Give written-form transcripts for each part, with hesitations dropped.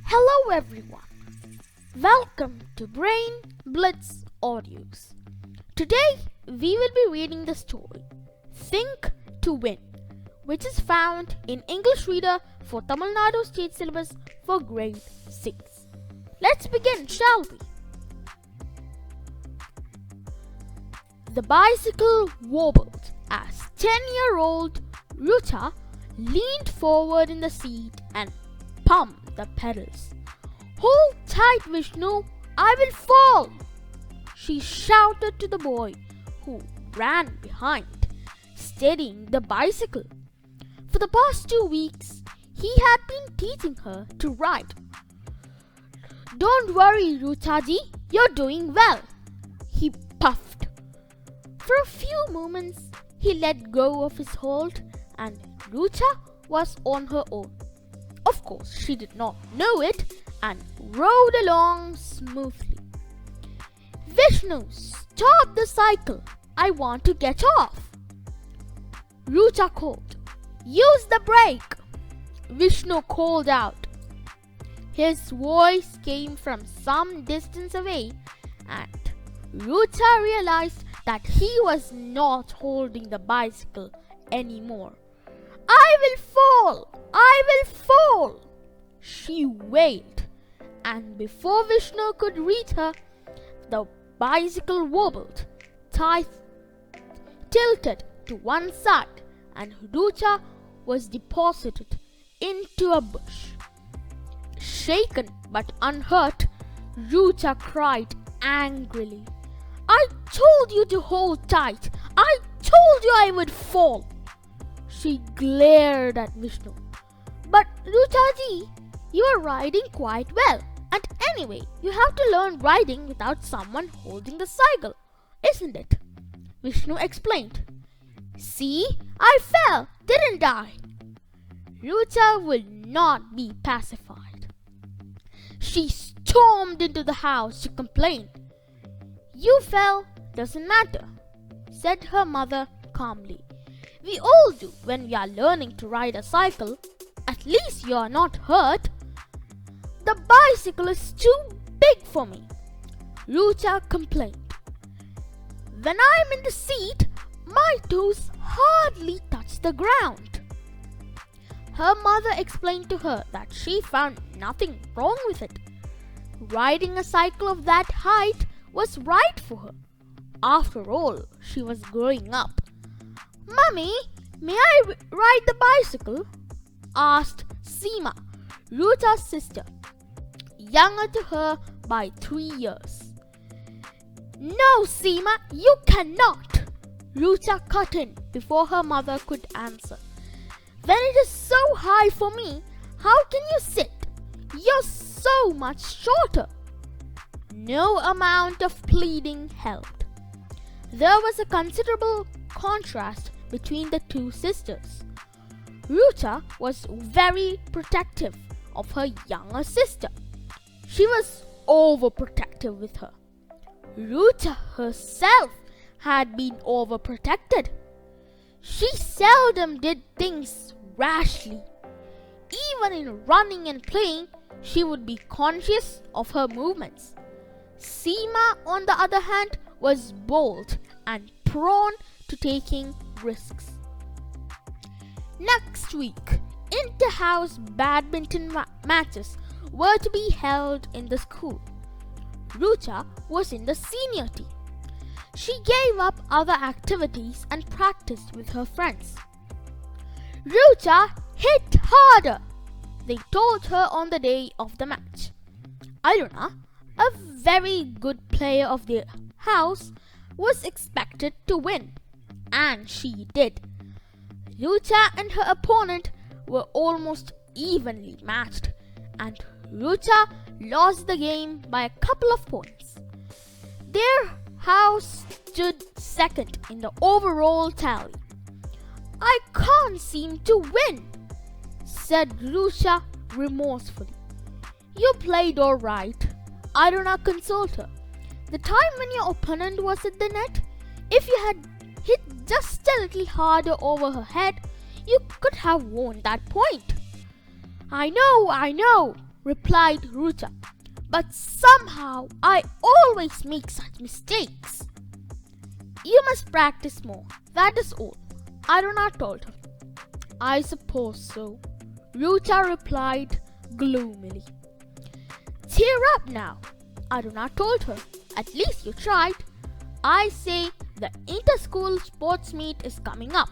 Hello everyone, welcome to Brain Blitz Audios. Today we will be reading the story Think to Win, which is found in English Reader for Tamil Nadu State Syllabus for Grade 6. Let's begin, shall we? The bicycle wobbled as 10-year-old Rucha leaned forward in the seat and pumped the pedals. "Hold tight, Vishnu, I will fall!" she shouted to the boy who ran behind, steadying the bicycle. For the past 2 weeks, he had been teaching her to ride. "Don't worry, Ruchaji, you're doing well," he puffed. For a few moments, he let go of his hold and Rucha was on her own. Of course, she did not know it and rode along smoothly. "Vishnu, stop the cycle. I want to get off," Rucha called. "Use the brake," Vishnu called out. His voice came from some distance away and Rucha realized that he was not holding the bicycle anymore. "I will fall! I will fall!" she wailed, and before Vishnu could reach her, the bicycle wobbled, tilted to one side, and Rucha was deposited into a bush. Shaken but unhurt, Rucha cried angrily, "I told you to hold tight! I told you I would fall!" She glared at Vishnu. "But Ruchaji, you are riding quite well. And anyway, you have to learn riding without someone holding the cycle, isn't it?" Vishnu explained. "See, I fell, didn't I?" Rucha would not be pacified. She stormed into the house to complain. "You fell, doesn't matter," said her mother calmly. "We all do when we are learning to ride a cycle. At least you are not hurt." "The bicycle is too big for me," Rucha complained. "When I'm in the seat, my toes hardly touch the ground." Her mother explained to her that she found nothing wrong with it. Riding a cycle of that height was right for her. After all, she was growing up. "Mummy, may I ride the bicycle?" asked Seema, Rucha's sister, younger to her by 3 years. "No, Seema, you cannot," Rucha cut in before her mother could answer. "When it is so high for me, how can you sit? You're so much shorter." No amount of pleading helped. There was a considerable contrast between the two sisters. Rucha was very protective of her younger sister. She was overprotective with her. Rucha herself had been overprotected. She seldom did things rashly. Even in running and playing, she would be conscious of her movements. Seema, on the other hand, was bold and prone to taking risks. Next week, inter-house badminton matches were to be held in the school. Rucha was in the senior team. She gave up other activities and practiced with her friends. "Rucha, hit harder," they told her on the day of the match. Iruna, a very good player of the house, was expected to win, and she did. Rucha and her opponent were almost evenly matched, and Rucha lost the game by a couple of points. Their house stood second in the overall tally. "I can't seem to win," said Rucha remorsefully. "You played all right," Iruna consoled her. "The time when your opponent was at the net, if you had hit just a little harder over her head, you could have won that point." I know, replied Rucha. But somehow I always make such mistakes. You must practice more, that is all, Aruna told her. I suppose so, Rucha replied gloomily. Cheer up now, Aruna told her. At least you tried. I say the inter-school sports meet is coming up.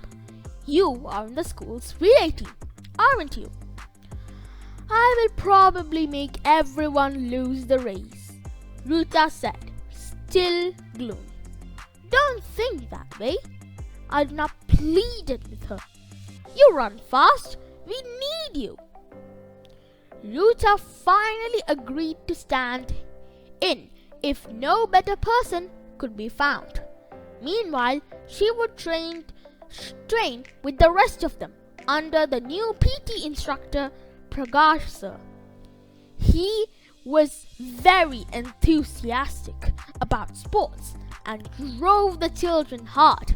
You are in the school's relay team, aren't you? I will probably make everyone lose the race, Rucha said, still gloomy. Don't think that way, Aruna pleaded with her. You run fast, we need you. Rucha finally agreed to stand in if no better person could be found. Meanwhile, she would train with the rest of them under the new PT instructor Prakash sir. He was very enthusiastic about sports and drove the children hard,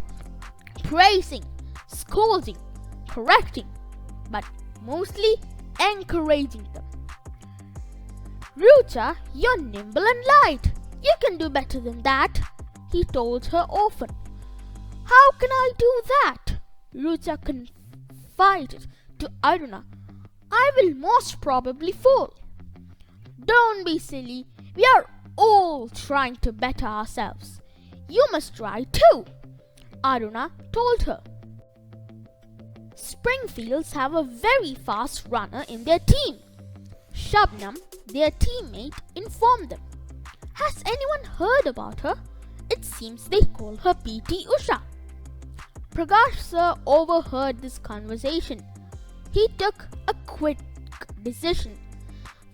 praising, scolding, correcting, but mostly encouraging them. Rucha, you're nimble and light. You can do better than that, he told her often. How can I do that? Rucha confided to Aruna. I will most probably fall. Don't be silly. We are all trying to better ourselves. You must try too, Aruna told her. Springfields have a very fast runner in their team, Shabnam, their teammate, informed them. Has anyone heard about her? It seems they call her PT Usha. Prakash sir overheard this conversation. He took a quick decision.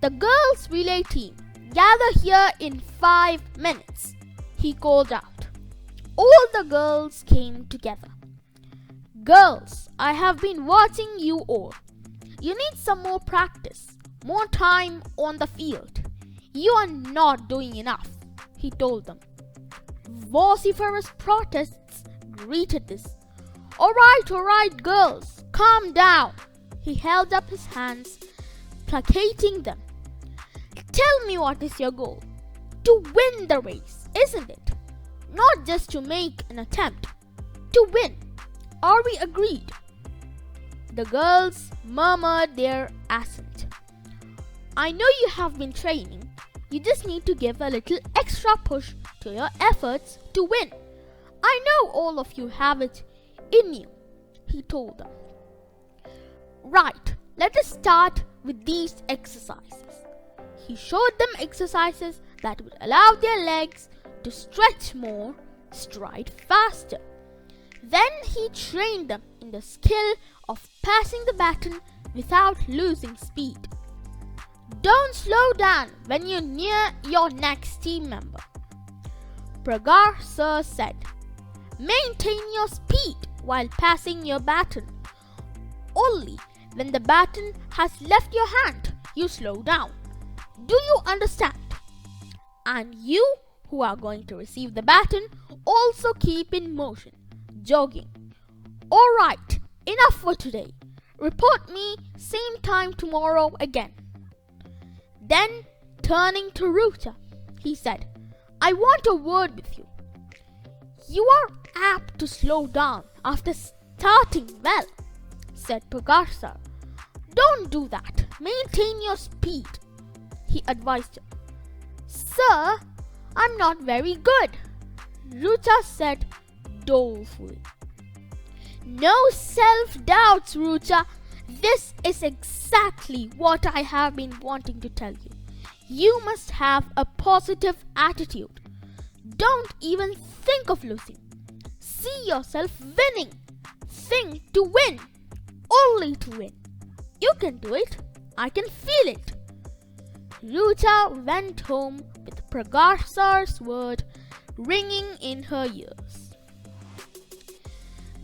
The girls' relay team, gather here in 5 minutes, he called out. All the girls came together. Girls, I have been watching you all. You need some more practice, more time on the field. You are not doing enough, he told them. Vociferous protests greeted this. All right, girls, calm down. He held up his hands, placating them. Tell me, what is your goal? To win the race, isn't it? Not just to make an attempt. To win. Are we agreed? The girls murmured their assent. I know you have been training. You just need to give a little extra push to your efforts to win. I know all of you have it in you, he told them. Right, let us start with these exercises. He showed them exercises that would allow their legs to stretch more, stride faster. Then he trained them in the skill of passing the baton without losing speed. Don't slow down when you're near your next team member, Prakash sir said. Maintain your speed while passing your baton. Only when the baton has left your hand, you slow down. Do you understand? And you who are going to receive the baton also keep in motion, jogging. All right, enough for today. Report me same time tomorrow again. Then, turning to Rucha, he said, I want a word with you. You are apt to slow down after starting well, said Prakash sir. Don't do that. Maintain your speed, he advised her. Sir, I'm not very good, Rucha said dolefully. No self-doubts, Rucha. This is exactly what I have been wanting to tell you. You must have a positive attitude. Don't even think of losing. See yourself winning. Think to win. Only to win. You can do it. I can feel it. Rucha went home with Prakash sir's word ringing in her ears.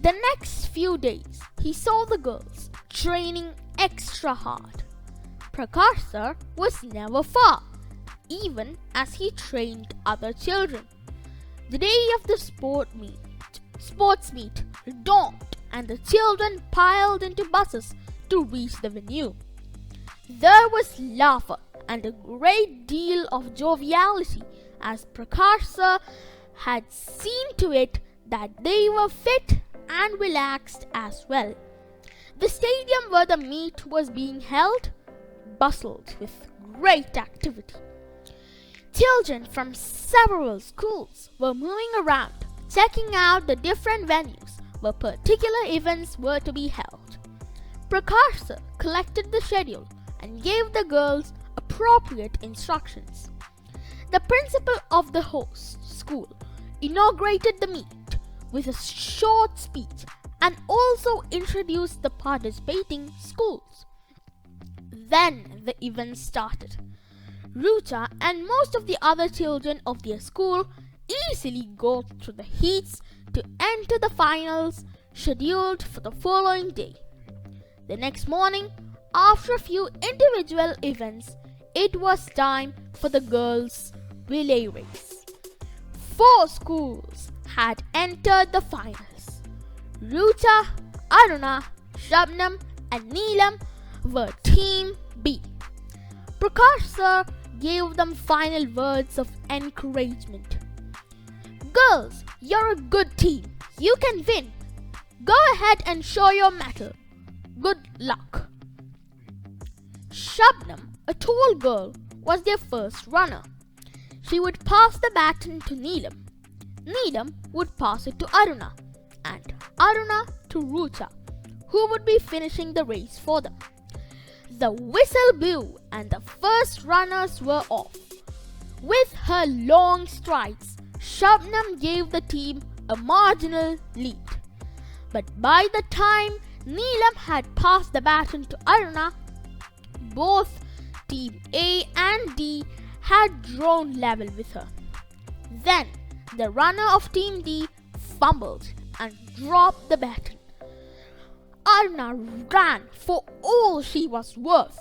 The next few days, he saw the girls training extra hard. Prakash sir was never far, even as he trained other children. The day of the sports meet dawned, and the children piled into buses to reach the venue. There was laughter and a great deal of joviality, as Prakash sir had seen to it that they were fit and relaxed as well. The stadium where the meet was being held bustled with great activity. Children from several schools were moving around, checking out the different venues where particular events were to be held. Prakash sir collected the schedule and gave the girls appropriate instructions. The principal of the host school inaugurated the meet with a short speech and also introduced the participating schools. Then the event started. Rucha and most of the other children of their school easily got through the heats to enter the finals scheduled for the following day. The next morning, after a few individual events, it was time for the girls' relay race. 4 schools had entered the finals. Rucha, Aruna, Shabnam and Neelam were Team B. Prakash sir gave them final words of encouragement. Girls, you're a good team. You can win. Go ahead and show your mettle. Good luck. Shabnam, a tall girl, was their first runner. She would pass the baton to Neelam. Neelam would pass it to Aruna, and Aruna to Rucha, who would be finishing the race for them. The whistle blew and the first runners were off. With her long strides, Shabnam gave the team a marginal lead. But by the time Neelam had passed the baton to Aruna, both Team A and D had drawn level with her. Then the runner of Team D fumbled and dropped the baton. Aruna ran for all she was worth,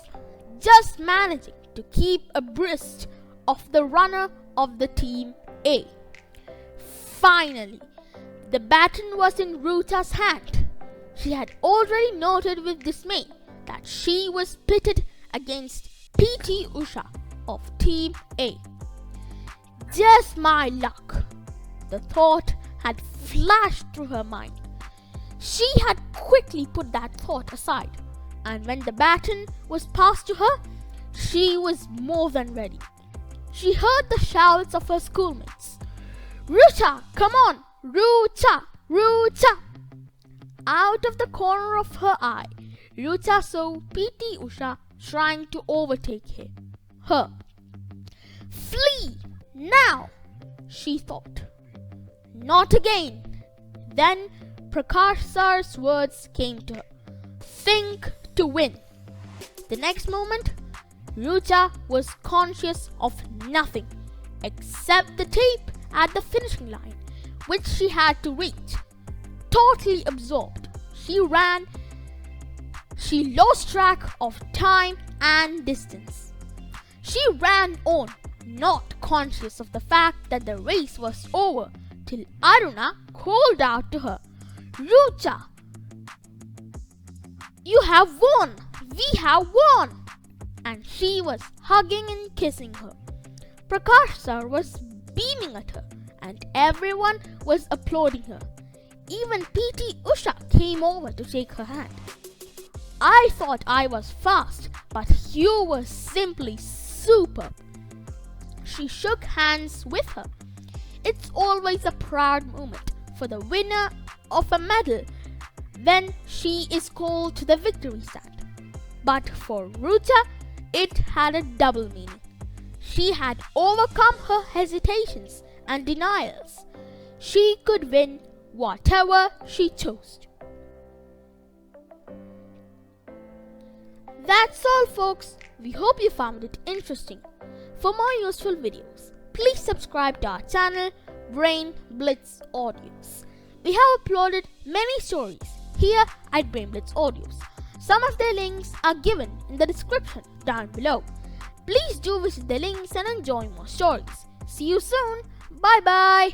just managing to keep abreast of the runner of the Team A. Finally, the baton was in Rucha's hand. She had already noted with dismay that she was pitted against PT Usha of Team A. Just my luck, the thought had flashed through her mind. She had quickly put that thought aside, and when the baton was passed to her, she was more than ready. She heard the shouts of her schoolmates. Rucha, come on! Rucha! Rucha! Out of the corner of her eye, Rucha saw PT Usha trying to overtake her. Flee! Now! She thought. Not again! Then Prakash sir's words came to her. Think to win. The next moment, Rucha was conscious of nothing except the tape at the finishing line, which she had to reach. Totally absorbed, she ran. She lost track of time and distance. She ran on, not conscious of the fact that the race was over, till Aruna called out to her, Rucha, you have won! We have won! And she was hugging and kissing her. Prakash sir was beaming at her, and everyone was applauding her. Even PT Usha came over to shake her hand. I thought I was fast, but you were simply superb. She shook hands with her. It's always a proud moment for the winner of a medal when she is called to the victory stand. But for Rucha, it had a double meaning. She had overcome her hesitations and denials. She could win whatever she chose. That's all, folks. We hope you found it interesting. For more useful videos, please subscribe to our channel, Brain Blitz Audios. We have uploaded many stories here at Brain Blitz Audios. Some of their links are given in the description down below. Please do visit the links and enjoy more stories. See you soon. Bye bye.